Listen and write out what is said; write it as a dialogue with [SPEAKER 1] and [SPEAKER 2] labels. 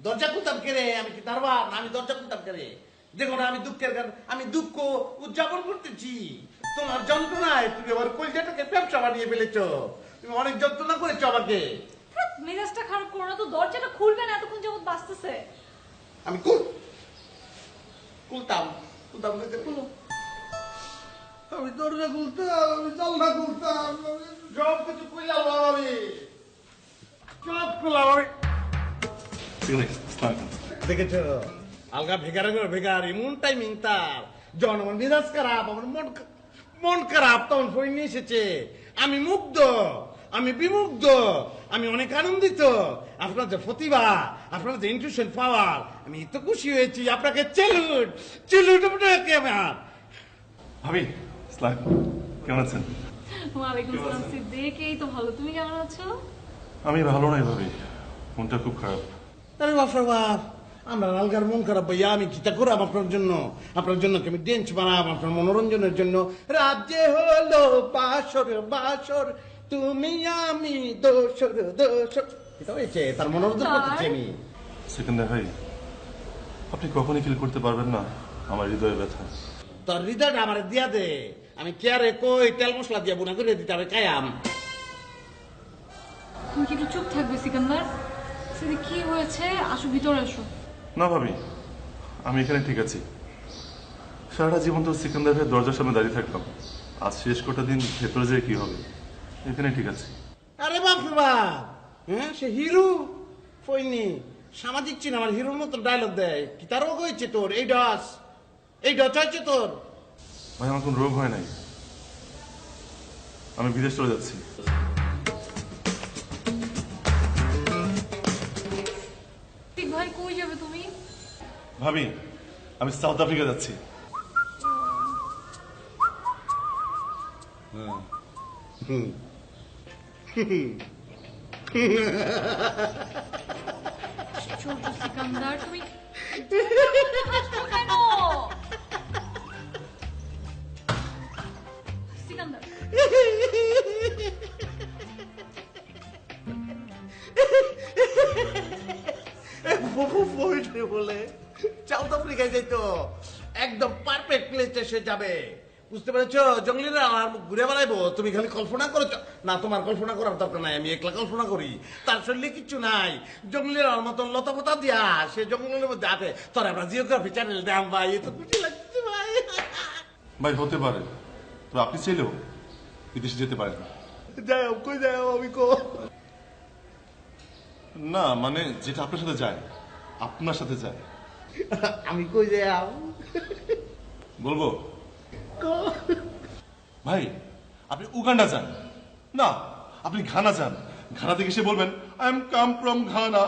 [SPEAKER 1] দরজা খুলতাম কে রে? আমি কি দারবার? আমি দরজা খুলতাম কে রে? দেখো না, আমি দুঃখের গান, আমি দুঃখ উদযাপন করতেছি। তোমার যন্ত্রণায় তুমি আমার কলজাটাকে ব্যবসা বানিয়ে ফেলেছ। তুমি অনেক যন্ত্রণা করেছো আমাকে।
[SPEAKER 2] মেজাজটা খারাপ করো না তো, দরজাটা খুলবে না, এতক্ষণ যাবত বাঁচতেছে।
[SPEAKER 1] আমি খুলতাম
[SPEAKER 2] খুলো।
[SPEAKER 1] আমি দরজা খুলতাম, আমি জানলা খুলতাম, আমি সব কিছু খুললাম, আমি সব খুললাম। আমি দেখেছ আলগা ভেগার এমন টাইমিং তার, যখন আমার মেজাজ খারাপ, আমার মন খারাপ, তখন ফোন নিয়ে এসেছে। আমি মুগ্ধ, আমি বিমুগ্ধ, আমি অনেক আনন্দিত। আপনার যে প্রতিভা, আপনার যে ইন্টুইশন পাওয়ার, আমি এত খুশি হয়েছি। আপনাকে চেলুট আপনাকে আমার।
[SPEAKER 3] ভাবি কেমন আছেন?
[SPEAKER 2] ওয়ালাইকুম আসসালাম সিদ্দিক, এই তো ভালো, তুমি কেমন আছো?
[SPEAKER 3] আমি ভালো নাই ভাবি, মনটা খুব খারাপ।
[SPEAKER 1] আরে বাপ, আমরা আলগার মন খারাপ ভাইয়া, আমি চিন্তা করলাম আপনার জন্য কি আমি ডেন্স বানাব আপনার মনোরঞ্জনের জন্য। রাজ্যে হলো বাসর, তুমি আমি দোসর। এটা হয়েছে, তার মনোরঞ্জন করতেছি আমি।
[SPEAKER 3] সেকেন্দার ভাই, আপনি কখনই ফিল করতে পারবেন না আমার হৃদয়ে ব্যথা।
[SPEAKER 1] তোর হৃদয়টা আমার দিয়া দে, আমি কেয়ারে কই তেল মশলা দিয়া বুনা করে দিতে হবে কায়াম।
[SPEAKER 2] তুমি কি একটু চুপ থাকবে সিকান্দার? সিদ্দিক কি হয়েছে? আসো ভিতরে আসো।
[SPEAKER 3] না ভাবি, আমি এখানে ঠিক আছি। সারাটা জীবন তো সিকান্দার ভাইয়ের দরজার সামনে দাঁড়িয়ে থাকলাম, আজ শেষ কটা দিন ভেতরে যেয়ে কি হবে। এখানে ঠিক আছে।
[SPEAKER 1] আরে বাপ, হ্যাঁ সে হিরো ফইনি সামাজিক চিন আমার হিরোর মতো ডায়লগ দেয়। কি তার রোগ হয়েছে তোর? এই ডস হয়েছে তোর?
[SPEAKER 3] ভাই আমার কোন রোগ হয় নাই, আমি বিদেশ চলে যাচ্ছি।
[SPEAKER 2] ভাই কই যাবে তুমি?
[SPEAKER 3] ভাবি আমি সাউথ আফ্রিকা যাচ্ছি।
[SPEAKER 2] সিকান্দার তুমি হাসছো কেন? সিকান্দার
[SPEAKER 1] বলে সাউথ আফ্রিকায় যাইতো, একদম পারফেক্ট প্লেসে সে যাবে। বুঝতে পেরেছো? জঙ্গলিরা আমার মুখ ঘুরে বেড়াইবো, তুমি খালি কল্পনা করেছো। না, তোমার কল্পনা করার দরকার নাই, আমি একলা কল্পনা করি। তার শরীরে কিছু নাই, জঙ্গলিরা মতন লতাপতা দিয়া সে জঙ্গলের মধ্যে আছে। তোর আমরা জিওগ্রাফি চ্যানেল দেখ ভাই, এত খুশি লাগছে ভাই।
[SPEAKER 3] ভাই হতে পারে, তো আপনি চাইলেও বিদেশে যেতে পারেন।
[SPEAKER 1] যাই হোক, কই যাই আমি কো
[SPEAKER 3] না মানে যেটা আপনার সাথে যায়, আপনার সাথে যায়।
[SPEAKER 1] আমি কই যাই
[SPEAKER 3] বলবো ভাই, আপনি উগান্ডা যান, না আপনি ঘানা যান। ঘানা থেকে এসে বলবেন I am come from Ghana.